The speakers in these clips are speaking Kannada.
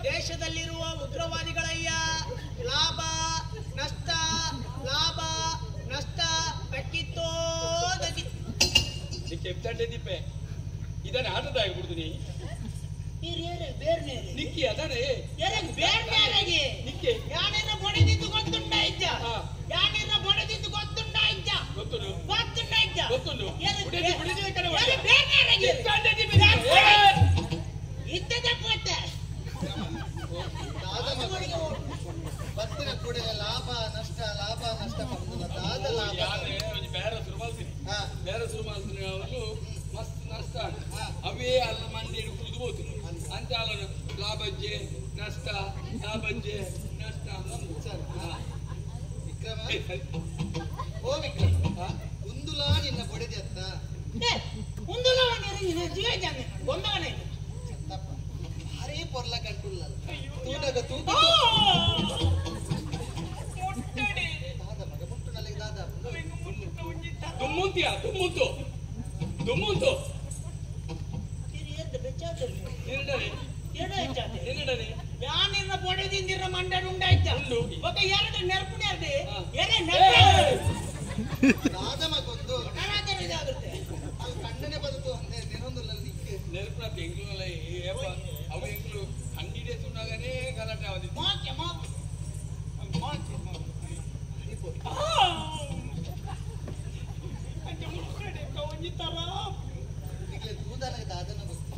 ದೇಶದಲ್ಲಿರುವ ಉಗ್ರವಾದಿಗಳಯ್ಯ ಲಾಭ ನಷ್ಟ ಲಾಭ ನಷ್ಟ ಬೆಕ್ಕಿತ್ತೋ ದೀಪೆ ಇದನ್ನ ಆಟದಾಗಿ ಬಿಡ್ತೀನಿ ನಿಕ್ಕಿ ಅದಾನೆ ನಿಕ್ಕಿ ಯಾನೇನ ಬೊಡೆದಿದ್ದು ಗೊತ್ತುಂಡ ಇದ್ದ ಯಾನೇನ ಬೊಡೆದಿದ್ದು ಗೊತ್ತುಂಡ ಇದ್ದ ಗೊತ್ತುಂಡು ಗೊತ್ತುಂಡ ಇದ್ದ ಗೊತ್ತುಂಡು ಇದ್ದದೆ ಪೋತೆ ಬತ್ತಿನ ಕೂಡಲೇ ಲಾಭ ನಷ್ಟ ಬಂದಿಲ್ಲ ದಾದ ಲಾಭ ಬೇರೆ ಶುರು ಮಾಡ್ತೀನಿ ಬೇರೆ ಶುರು ಮಾಡ್ತೀನಿ ಅವನು ಮಸ್ತ್ ನಷ್ಟ ಅವೇ ಅಲ್ಲ ಮಂಡಿ ಕುಡಿದು ಹೋಗ್ತೀನಿ ಅಂತ ಅಲ್ಲ ಲಾಭಜ್ಜೆ ನಷ್ಟ ಲಾಭಜ್ಜೆ ನಷ್ಟ ವಿಕ್ರಮ ಓ ವಿಕ್ರಮ ಉಂದುಲಾ ನಿನ್ನ ಬೊಡೆದೆ ಅತ್ತ ಬೊಮ್ಮಗನೆ ಭಾರಿ ಪೊರ್ಲ ಕಂಟುಲ್ಲ ತೂಟಗ ತೂಟ ದಾದ ಮಗ ಮುಟ್ಟು ನಲ್ಲಿಗೆ ದಾದ ದುಮ್ಮುಂತಿಯ ದುಮ್ಮುಂತು ದುಮ್ಮುಂತು ನಿನ್ನಡನೆ ಯಾನಿನ ಬೊಡೆದಿಂದಿರ ಮಂಡನ ಉಂಡಾಯ್ತ ಒಬ್ಬ ಎರಡು ನೆರಪುಣೆ ಅದೇ ದಾದ ಮಗೊಂದು ಇದಾಗುತ್ತೆ ಅದು ಕಣ್ಣನೆ ಬದುಕು ಅಂದೆ ನೆನೊಂದುಲ್ಲ ನಿಕ್ಕೆ ನೆರಪುನ ಬೆಂಗಳೂರಲ್ಲ ಅವ ಎಂಗ್ಳು ಅಂಗಡಿ ತುಂಡಾಗನೇ ಗಲಾಟೆ ಆವದಿತ್ತು ಈಗಲೇ ದೂದನಿಗೆ ದಾದನ ಗೊತ್ತು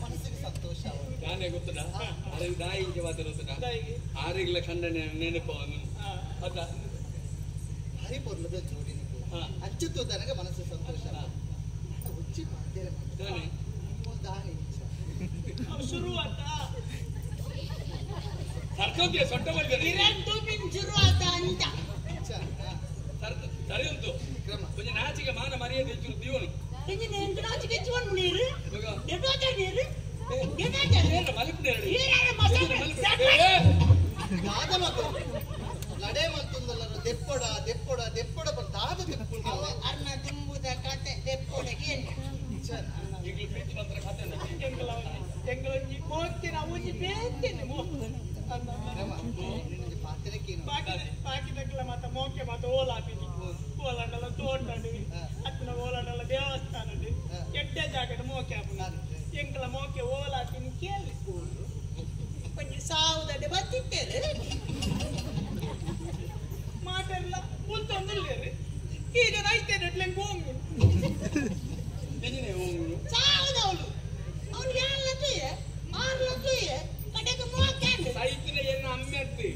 ಮನಸ್ಸಿಗೆ ಸಂತೋಷ ನಾನೇ ಗೊತ್ತದ ಅದಕ್ಕೆ ದಾಯಿಗೆ ಮಾತಾಡುತ್ತದ ಆರಿಗ್ಲ ಖಂಡನೆ ನೆನಪವನು ಅದ ಭಾರಿ ಪೊರ್ಲದ ಜೋಡಿ ನೀವು ಅಂಚುತ್ತು ನನಗೆ ಮನಸ್ಸು ಸಂತೋಷ ಹುಚ್ಚಿ ಮಾಡ್ತೇನೆ ದಾನಿ ಶುರು ಆತ ಸರ್ಕೋತಿಯ ಸೊಟ್ಟ ಮಾಡಿದ್ದಾರೆ ಶುರು ಆತ ಅಂತ ಸರಿ ಉಂಟು ಕೊಂಚ ನಾಚಿಗೆ ಮಾನ ಮರ್ಯಾದೆ ಹೆಚ್ಚು ದೀವನು ಲಡೆ ಮಂತುಂದಲ್ಲರು ದೆಪ್ಪೊಡ ದೆಪ್ಪೊಡ ದೆಪ್ಪೊಡ ದಾದ ದೆಪ್ಪುಂಡ ಅರ್ನ ತುಂಬುದ ಕತೆ ದೆಪ್ಪೊಡಗೆ ಈಗಲೂ ಪ್ರೀತಿ ಮಂತ್ರ ಕತೆ ಎಂಗಳೊಂಜಿ ಮೋಕ್ತಿನ ಒಂಜಿ ಬೇತೇನೆ ಪಾಕಿದಕ್ಲ ಮತ್ತ ಮೋಕೆ ಮತ್ತ ಓಲಾಪಿನಿ ಓಲಾಂಡಲ ತೋಟಡು ಅತ್ತನ ಓಲಾಂಡಲ ದೇವಸ್ಥಾನಡು ಎಡ್ಡೆ ಜಾಗದ ಮೋಕೆ ಹಾಪುನ ಎಂಕಲ ಮೋಕೆ ಓಲಾಪಿನಿ ಕೇಳಿಸ್ಕೊಂಡು ಕೊಂಚ ಸಾವುದಡೆ ಬತ್ತಿತ್ತೇನೆ ಮಾತೆಲ್ಲ ಉಂತೊಂದಿಲ್ಲೇರಿ ಈಗ ರೈತೇನೆ ಹೋಗು ಸಾವುದವಳು ಅವಳು 7 ಲಕ್ಷ 6 ಲಕ್ಷ ಕಡೆಗೆ ಮೋಕೆ ಸೈತಿನ ಏನು ಅಮ್ಮೆ ಅಂತಿ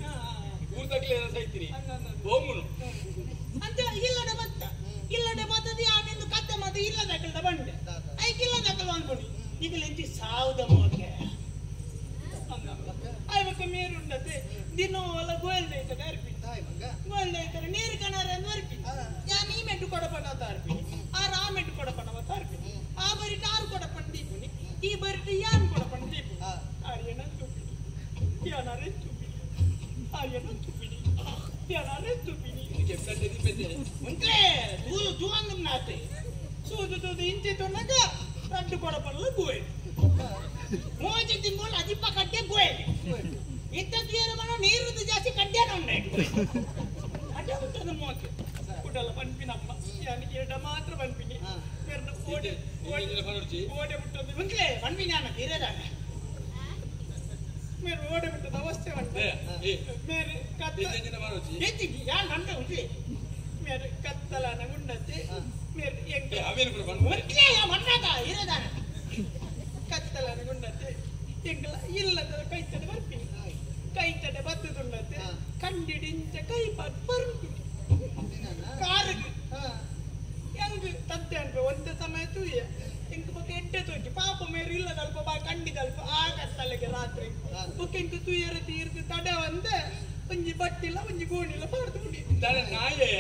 ಊರ್ದಕ್ಲೆ ಏನೋ ಸೈತಿನಿ ಹೋಗುನು ಅಂತ ಇಲ್ಲಡೆ ಬತ್ತದಿ ಆನೆಂದು ಕತ್ತೆ ಮತ್ತೆ ಇಲ್ಲದಕ್ಕಲ್ದ ಬಂಡೆ ಐಕ್ ಇಲ್ಲದಕ್ಕಲ್ ಅನ್ಕೊಂಡು ಈಗಲ ಎಂತಿ ಸಾವುದ ಮೋಕೆ ಐವಕ್ಕೆ ಮೇರುಂಡತೆ ದಿನೋಲ ಗೋಲ್ದೈತದೆ ಅರ್ಪಿ ಗೋಲ್ದೈತಾರೆ ನೀರು ಕಣಾರ ಎಂದು ಅರ್ಪಿ ಯಾನ್ ಈ ಮೆಟ್ಟು ಕೊಡಪಣ್ಣ ಅರ್ಪಿ ಆ ಮೆಟ್ಟು ಕೊಡಪಣ್ಣ ಮತ್ತ ಅರ್ಪಿ ಆ ಬರಿಟ ಆರು ಕೊಡಪಣ್ಣ ದೀಪುನಿ ಈ ಬರಿಟ ಯಾನ್ ಕೊಡಪಣ್ಣ ದೀಪು ಆರ್ಯನ ತುಪ್ಪಿನಿ ಯಾನಾರೆ ತುಪ್ಪಿನಿ ಆರ್ಯನ ತುಪ್ಪಿನಿ ಯಾನಾರೆ ತುಪ್ಪಿನಿ ಮುಂದೆ ದೂದು ನಾತೆ ಸೂದು ಇಂಚೆ ತೊನ್ನಗ ರಡ್ಡು ಕೊಡಪಲ್ಲ ಗೋಯ್ ಮೋಜಿ ತಿಂಗಳು ಅದಿಪ್ಪ ಕಡ್ಡೆ ಗೋಯ್ ಇದ್ದದ್ದು ಏನು ಮನ ನೀರುದು ಜಾಸ್ತಿ ಕಡ್ಡೆನ ಉಂಟಾಯ್ತು ಅಡ್ಡ ಉಂಟದ ಮೋಕೆ ಕುಡಲ ಪನ್ಪಿನಮ್ಮ ಯಾನಿಗೆ ಎಡ ಮಾತ್ರ ಪನ್ಪಿನಿ ಓಡೆ ಬಿಟ್ಟದ್ದು ಮುಂದೆ ಪನ್ಪಿನಿ ಅನ್ನ ತೀರೇದಾಗ ಮೇರೆ ಓಡೆ ಬಿಟ್ಟದ ಅವಸ್ಥೆ ಉಂಟು ಮೇರೆ ಕತ್ತಿ ಯಾರು ನಂದ ಉಂಟು ಮೇರೆ ಕತ್ತಲನ ಉಂಡತ್ತೆ ಮೇರೆ ಎಂಗೆ ಮಣ್ಣಾಗ ಇರದಾನ ಕತ್ತಲನ ಉಂಡತ್ತೆ ಎಂಗಳ ಇಲ್ಲದ ಕೈತಡೆ ಬರ್ಪಿನಿ ಕೈತಡೆ ಬತ್ತದುಂಡತ್ತೆ ಕಂಡಿಡಿಂಚ ಕೈ ಬರ್ಪಿ ಕಾರಿಗೆ ಹೆಂಗ್ ತತ್ತೆ ಅನ್ಪೆ ಒಂದೇ ಸಮಯ ತೂಯ ಎಂಕ್ ಬೊಕ್ಕ ಎಡ್ಡೆ ತೋಜಿ ಪಾಪ ಮೇರು ಇಲ್ಲದಲ್ಪ ಬಾ ಕಂಡಿದಲ್ಪ ಆ ಕತ್ತಲೆಗೆ ರಾತ್ರಿ ಬೊಕ್ಕ ಎಂಕ್ ತೂಯರ ತೀರ್ದು ತಡೆ ಒಂದೆ ಒಂಜಿ ಬಟ್ಟಿಲ್ಲ ಒಂಜಿ ಗೋಣಿಲ್ಲ ಪಾಡ್ದು ಬಿಡಿ ನಾಯೇ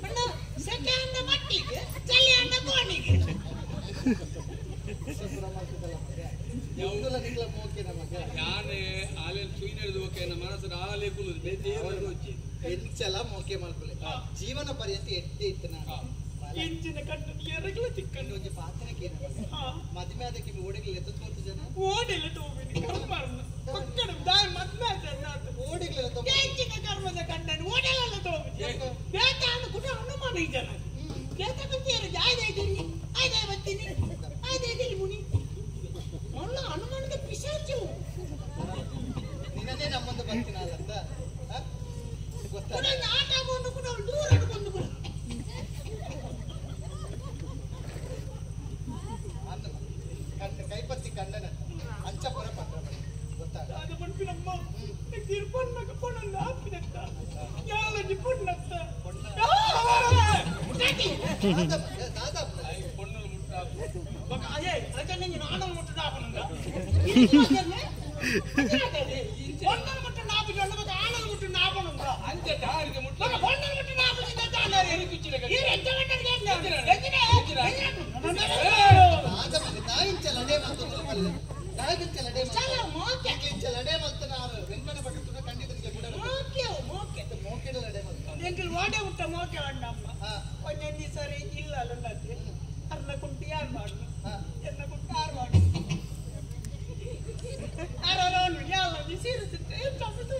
ಅಣ್ಣ ಸೆಕೆ ಅಂದ ಮಟ್ಟಿಗೆ ಚಳಿ ಅಂದ ಗೋಣಿಗೆ ಯಾನೆ ಆಲೆ ಸುಯಿನ ಕುಲು ಬೇದೇವರು వచ్చి ಎಂಚಲ ಮೋಕೆ ಮಲ್ಪಲೆ ಜೀವನ ಪರ್ಯಂತ ಎಟ್ಟೆ ಇತ್ತು ನಾನು ಇಂಚಿನ ಕಟ್ಟು ಎರಗಲ ತಿಕ್ಕಂಡು ಒಂದು ಪಾತ್ರಕ್ಕೆ ಮದುವೆ ಅದಕ್ಕೆ ಓಡಿಗೆ ಎತ್ತುತ್ತು ಜನ ಓಡೆಲ್ಲ ತೋಬಿನಿ ಕರ್ಮರ್ನ ಪಕ್ಕಡ ದಾಯ ಮದ್ವೆ ಆದ ಓಡಿಗೆಲ್ಲ ತೋ ಇಂಚಿನ ಕರ್ಮದ ಕಂಡನು ಓಡೆಲ್ಲ ತೋಬಿನಿ ಬೇತಾನ ಕುಟ ಅನುಮಾನ ಇಜನ ಬೇತ ಕತ್ತಿಯರ ಜಾಯದೇಗಿರಿ ಆಯ್ದೆ ಬತ್ತಿನಿ ಆಯ್ದೆ ಮುನಿ ಮೊಲ್ಲ ಅನುಮಾನದ ಪಿಶಾಚು ನಿನ್ನದೇ ನಮ್ಮಂದು ಬರ್ತೀನಲ್ಲ ಅಂತ ಗೊತ್ತಾಗ ಆಟ ಕೊಂಡು ಕೂಡ ದೂರ ಕೊಂಡು ಕೂಡ ಕೈಪತ್ತಿ ಕಂಡನ ಅಂಚ ಪರ ಪತ್ರ ಗೊತ್ತಾಗ ಅದು ಬಂಪಿನಮ್ಮ ತಿರ್ಪಣ್ಣಕ ಕೊಡಲ್ಲ ಹಾಕಿನತ್ತ ಯಾಲ ನಿಪುಣ್ಣತ್ತ ದಾದಾ பொண்ணுல முட்டா ಅಯ್ಯೇ ಅದನ್ನ ನೀನು ಆನಲ್ ಮುಟ್ಟದ ಆಪನಂಗ பொண்ணல் முட்டு நாப்பு சொன்னது ஆனல் முட்டு நாப்பனுங்க ಅಂಚ ದಾರಿಗೆ ಮುಟ್ಟ பொண்ணல் முட்டு நாப்பு சிந்தான ಎರಿಕಿಚ್ಚಿನ ಈ ಎಂತ ಗಂಟೆ ತಾಯಿಂಚಲಡೆ ಮಲ್ತನಲ್ಲ ತಾಯಿಂಚಲಡೆ ಚಲ ಮೋಕೆ ಇಂಚಲಡೆ ಮಲ್ತನಾರು ವೆಂಕಟ ಭಗತನ ಖಂಡಿತರಿಗೆ ಕೂಡ ಮೋಕೆ ಮೋಕೆಡಲಡೆ ಮಲ್ತ ಎಂಕಲ್ ಓಡೆ ಮುಟ್ಟ ಮೋಕೆ ಅಣ್ಣಮ್ಮ ಒಂದೆಂದಿ ಸರಿ ಇಲ್ಲ ಅಲ್ಲಂದ್ರೆ ಅರ್ನ ಕುಂಟಿ ಯಾರು ಮಾಡು ಎನ್ನ ಕುಂಟಿ ಯಾರು ಮಾಡು ಆರೋನು ಯಾಲ ಬಿಸಿರುತ್ತೆ ತಪ್ಪದು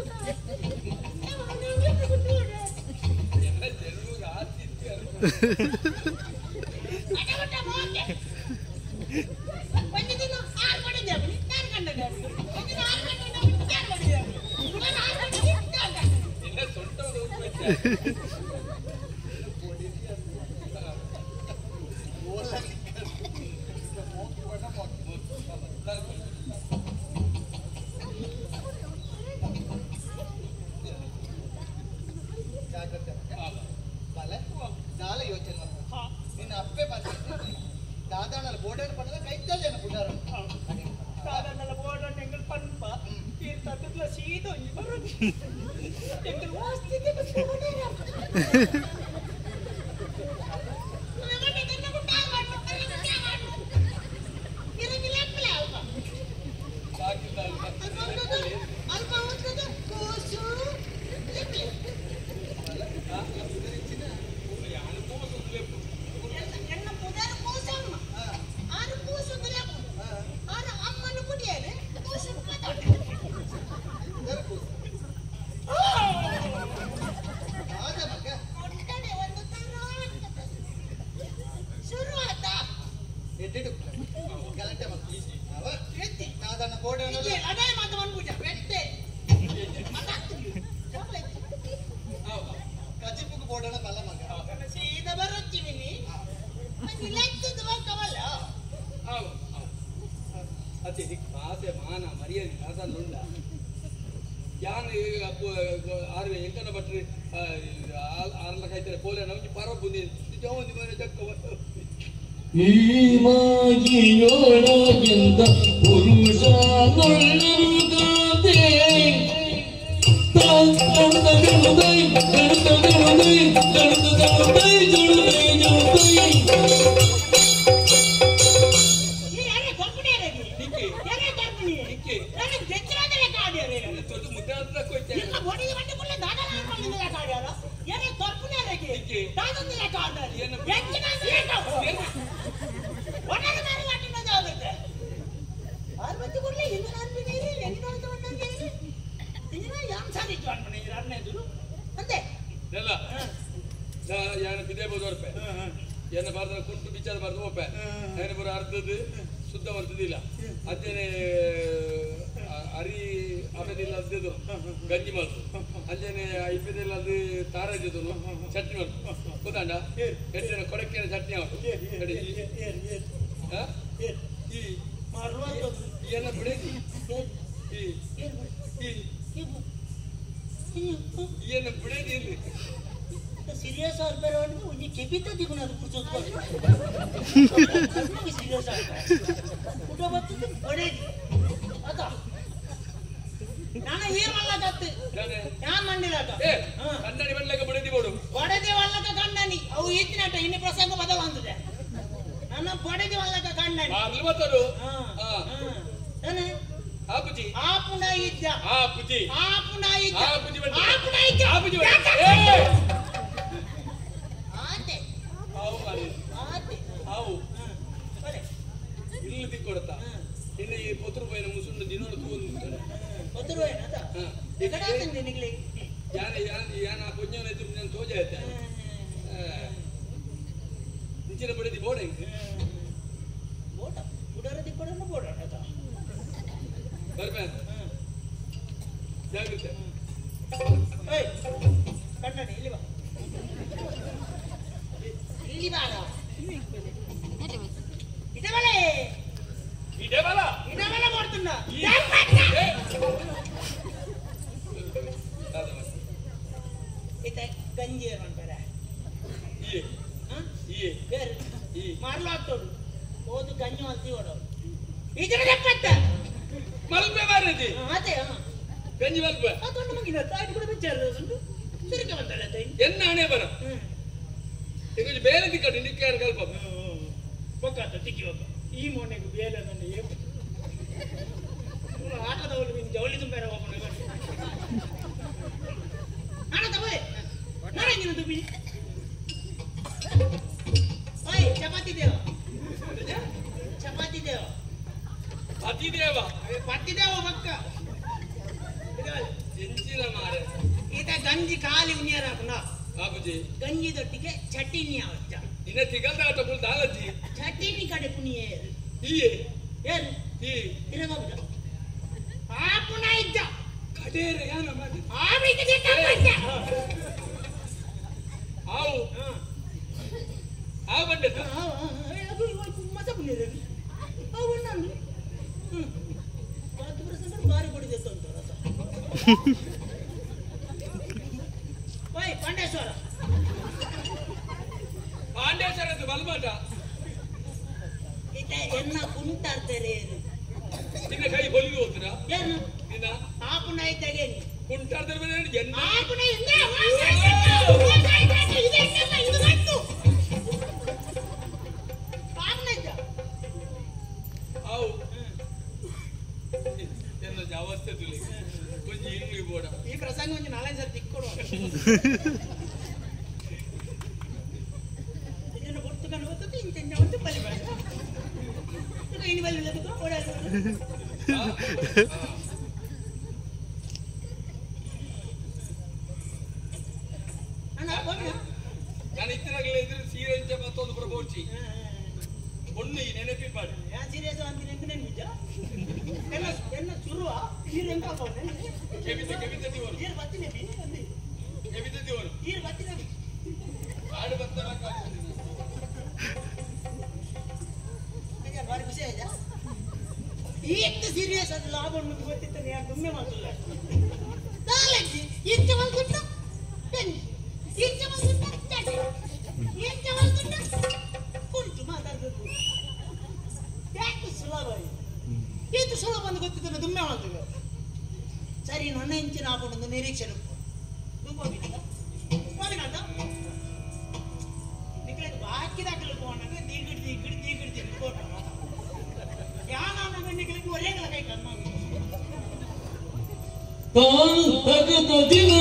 ಎಲ್ಲ ಜನರು ಆತಿತ್ಯರು ಅಡವಟ ಮೋಕೆ ಒಂದು ದಿನ ಆರು ಮಾಡಿದ್ದೆ ನಾನು ಕಂಡದೆ ಒಂದು ದಿನ ಆರು ಮಾಡಿದ್ದೆ ನಾನು ಮಾಡಿದ್ದೆ ನಾನು ಆರು ಮಾಡಿದ್ದೆ ನಾನು ಕಂಡದೆ ಎಲ್ಲ ಸೊಂಟವರು ಹೋಗ್ಬಿಟ್ಟೆ ದಾಲ ಯೋಚನೆ ನಿನ್ನ ಅಪ್ಪೆ ಬಂದ ದಾದಾನಲ್ಲ ಬೋರ್ಡರ್ ಪಡೆದ ಕೈತಲ್ಲ ಪುಡಾರ ಸಾಧಾರಣ ಬೋರ್ಡರ್ ಎಂಗಲ್ ಪಂಪ ತೀರ್ಥದ ಸೀದಾ ಬರೋದು ಎಂಗಲ್ ವಾಸ್ತಿಗೆ ಗಲಾಟೆ ಸಾಧಾರಣ ಬೋರ್ಡರ್ ಅದೇ ಮಾತು ಬಂದ್ಬಿಟ್ಟ ಬೆಟ್ಟೆ ಕಜಿಪುಗ್ ಬೋರ್ಡರ್ ಬಲ ಮಗ ಸೀದಾ ಬರುತ್ತೀವಿ ಕವಲ್ಲ ಅದೇ ಆಸೆ ಮಾನ ಮರ್ಯಾದೆ ಅದನ್ನುಂಡ ಯಾನು ಆರ್ವೆ ಎಂಕನ ಬಟ್ರಿ ಆರ್ಲ ಕಾಯ್ತಾರೆ ಪೋಲೆ ನಮಗೆ ಪರ ಬಂದಿ ಜವಂದಿ ಮನೆ ಜಕ್ಕ ಈ ಮಾಗಿಯೊಳಗಿಂದ ಪುರುಷ ನೊಳ್ಳುವುದಾದೆ ಎನ್ನ ಬಾರ್ದ ಕುಂಟು ಬಿಚ್ಚಾದ ಬಾರ್ದು ಓಪೆ ಏನು ಬರೋ ಅರ್ಧದ್ದು ಶುದ್ಧ ಬರ್ತದಿಲ್ಲ ಅದೇನೆ ಅರಿ ಆಮೇಲೆ ಅದ್ದು ಗಂಜಿ ಮಾಡ್ತು ಅಂಜನೆ ಇಪ್ಪದಿಲ್ಲ ಅದು ತಾರಾಜದು ಚಟ್ನಿ ಮಾಡ್ತು ಗೊತ್ತಾಂಡ ಎಟ್ಟೆ ಕೊಡಕ್ಕೆ ಚಟ್ನಿ ಅವತ್ತು ಏನ ಬಿಡೇದಿ ಏನ ಬಿಡೇದಿ ಇಲ್ಲಿ ಸೀರಿಯಸ್ ಆಗ್ಬೇಡ ಒಂದು ಕೆಬಿತ ದಿಗುಣ ಅದು ಕೂರ್ಸೋದು ಸೀರಿಯಸ್ ಊಟ ಬರ್ತದೆ ಬಡೇದಿ ಅದ ನಾನು ಏನ್ ಮಾಡ್ಲಾಕತ್ತು ಯಾನ್ ಮಂಡಿಲಾಕ ಕನ್ನಡಿ ಬಡ್ಲಾಕ ಬಡೇದಿ ಬೋಡು ಬಡೇದಿ ವಲ್ಲಕ ಕಂಡನಿ ಅವು ಈತಿನಟ ಇನ್ನು ಪ್ರಸಂಗ ಬದಲ ಅಂತಿದೆ ನನ್ನ ಬಡೇದಿ ವಲ್ಲಕ ಕಂಡನಿ ಮಾತರು ಏನೇ ಆಪುಜಿ ಆಪುನ ಇದ್ದ ಆಪುಜಿ ಆಪುನ ಇದ್ದ ಆಪುಜಿ ಬಂದ ಆಪುನ ಇದ್ದ ಆಪುಜಿ ಆತೆ ಆವು ಮಾಡಿ ಆತೆ ಆವು ಬಲೆ ಇಲ್ಲಿ ತಿಕ್ಕೊಡತಾ ಇನ್ನು ಈ 10 ರೂಪಾಯಿನ ಮುಸುಂಡು ದಿನೋಳು ತೂಂದು 10 ರೂಪಾಯಿ ಅದ ಎಗಡಾತಂದೆ ನಿಗ್ಲೆ ಯಾನ ಪುಣ್ಯನ ಎದುರು ನಾನು ತೋಜಾಯ್ತೆ ಇಂಚಿನ ಬಡಿದಿ ಬೋಡ ಬೋಟ ಉಡರ ತಿಕ್ಕೊಡನ ಬೋಡ ಅದ ಬರ್ಬೇಡ ಜಾಗ್ರತೆ ಏಯ್ ಕಣ್ಣನೆ ಇಲ್ಲಿ ಬಾ ಇಲ್ಲಿ ಬಾ ಇದವಲ ಮಾಡ್ತುಂಡ ಇತ ಗಂಜಿ ಅಂತಾರೆ ಮಾರ್ಲು ಆಗ್ತೋಡು ಓದು ಗಂಜಿ ಮಲ್ತಿ ಓಡೋದು ಇದರ ಲೆಕ್ಕತ್ತ ಮಲ್ಪೆ ಮಾರದಿ ಅದೇ ಗಂಜಿ ಮಲ್ಪೆ ಅದೊಂದು ಮಗಿನ ತಾಯಿ ಕೂಡ ಬೆಚ್ಚಾರದು ಸುರಿಕೆ ಬಂದಲ್ಲ ತಾಯಿ ಎನ್ನ ಹಣೆ ಬರ ಈಗ ಬೇರೆ ತಿಕ್ಕಟ್ಟು ನಿಕ್ಕೆ ಯಾರು ಕಲ್ಪ ಬೊಕ್ಕಾತ ತಿಕ್ಕಿ ಹೋಗ ಈ ಮೊನ್ನೆಗೆ ಬೇಲೆ ನನ್ನ ಏಪು ಆಟದವಳು ನಿನ್ನ ಜವಳಿ ತುಂಬೇರ ಹೋಗೋಣ ಹಣ ತಗೋಯ್ ನಾಳೆಂಗಿನ ತುಬಿ ಓಯ್ ಚಪಾತಿ ದೇವ ಚಪಾತಿ ದೇವ ಪತಿದೇವ ಪತಿ ದೇವ ಬಕ್ಕ ಎಂಚಿನ ಮಾರೆ ಈತ ಗಂಜಿ ಖಾಲಿ ಉಣ್ಣಿಯರಾಕುಂಡ ಆಪುಜಿ ಗಂಜಿ ದೊಟ್ಟಿಗೆ ಚಟ್ಟಿನಿ ಅವಚ್ಚ ಇನ್ನ ತಿಗಲ್ದ ಆಟ ಫುಲ್ ದಾಲಜ್ಜಿ ಚಟ್ಟಿನಿ ಕಡೆ ಪುಣಿಯೇ ಈ ಏನು ಈ ಇರಬಹುದು ಆಪುನ ಇದ್ದ ಕಡೇರೆ ಯಾನ ಮಾಡಿ ಆವಿಗೆ ಜಟ್ಟ ಆವು ಆವು ಬಂದೆ ಅದು ಮಜಾ ಪುಣ್ಯರೇ ಅವು ನಂದು 10% ಬಾರಿ ಕೊಡಿದೆ ಅಂತ ರಸ ಓಯ್ ಪಾಂಡೇಶ್ವರ ಪಾಂಡೇಶ್ವರದ್ದು ಬಲ್ಮಾಟ ಇತ ಎನ್ನ ಕುಂಟಾರ್ತಾರೆ ನಿನ್ನ ಕೈ ಹೊಲಿಗೆ ಹೋಗ್ತೀರಾ ಏನು ನಿನ್ನ ಆಪುನ ಇದ್ದಾಗೇನು ಕುಂಟಾಡ್ತಾರೆ ಮೇಲೆ ಎನ್ನ ಆಪುನ ಇಂದ ಆವು ಎನ್ನ ಅವಸ್ಥೆ ತುಲಿ ಕೊಂಚ ಇಂಗ್ಲಿ ಬೋಡ ಈ ಪ್ರಸಂಗ ಒಂದು 4 ಸಲ ತಿಕ್ಕೊಡು ಇದನ್ನು ಪುಸ್ತಕನ ಓದುತ್ತೆ ಇಂತ ಒಂದು ಬಲಿ ಬೇಡ ಇನ್ನು ಬಲಿ ಇಲ್ಲದಕ್ಕೆ ಓಡಾಡು ಅಣ್ಣ ಬನ್ನಿ ನಾನು ಇತ್ತಿನಾಗಲೇ ಎದುರು ಸೀರೆ ಅಂತ ಮತ್ತೊಂದು ಪ್ರಬೋರ್ಚಿ ಒಣ್ಣು ಈ ನೆನಪಿ ಮಾಡಿ ಯಾ ಸೀರಿಯಸ್ ಅಂತೀನಿ ಅಂತ ನೆನ್ಪಿದ್ದ ಎನ್ನ ಶುರುವ ನೀರು ಎಂತ ಕೆವಿತ ದಿವರು ನೀರು ಬರ್ತೀನಿ ಅಂದಿ ಕೆವಿತ ದಿವರು ನೀರು ಬರ್ತೀನಿ ಆಡು ಬರ್ತಾರ ಬಾರಿ ಖುಷಿ ಆಯ್ತಾ ಎಷ್ಟು ಸೀರಿಯಸ್ ಅದು ಲಾಭ ಉಂಟು ಗೊತ್ತಿತ್ತು ಯಾರು ದುಮ್ಮೆ ಮಾತಲ್ಲ ನಾಲ್ಕು ಇಂಚ ಬಂದ್ಬಿಟ್ಟ ಇಂಚ ಬಂದ್ಬಿಟ್ಟ ಇಂಚ ಬಂದ್ಬಿಟ್ಟ ಕುಂಟು ಮಾತಾಡ್ಬೇಕು ಯಾಕೆ ಸುಲಭ ಇದು ಸುಲಭ ಅಂತ ಗೊತ್ತಿತ್ತು ದುಮ್ಮೆ ಮಾಡ್ತೀವಿ ಸರಿ ನನ್ನ ಇಂಚಿನ ಹಾಕೊಂಡು ನಿರೀಕ್ಷೆ ಬಾಕಿ ದಾಖಲೆ ಹೋಗೋಣ ದೀಗಿಡ್ದು ಕೊಟ್ಟು ಯಾನಿಗಳಿಗೆ ಒಳ್ಳೆಗಳ ಕೈ ಕಣ್ಣ ದಿನ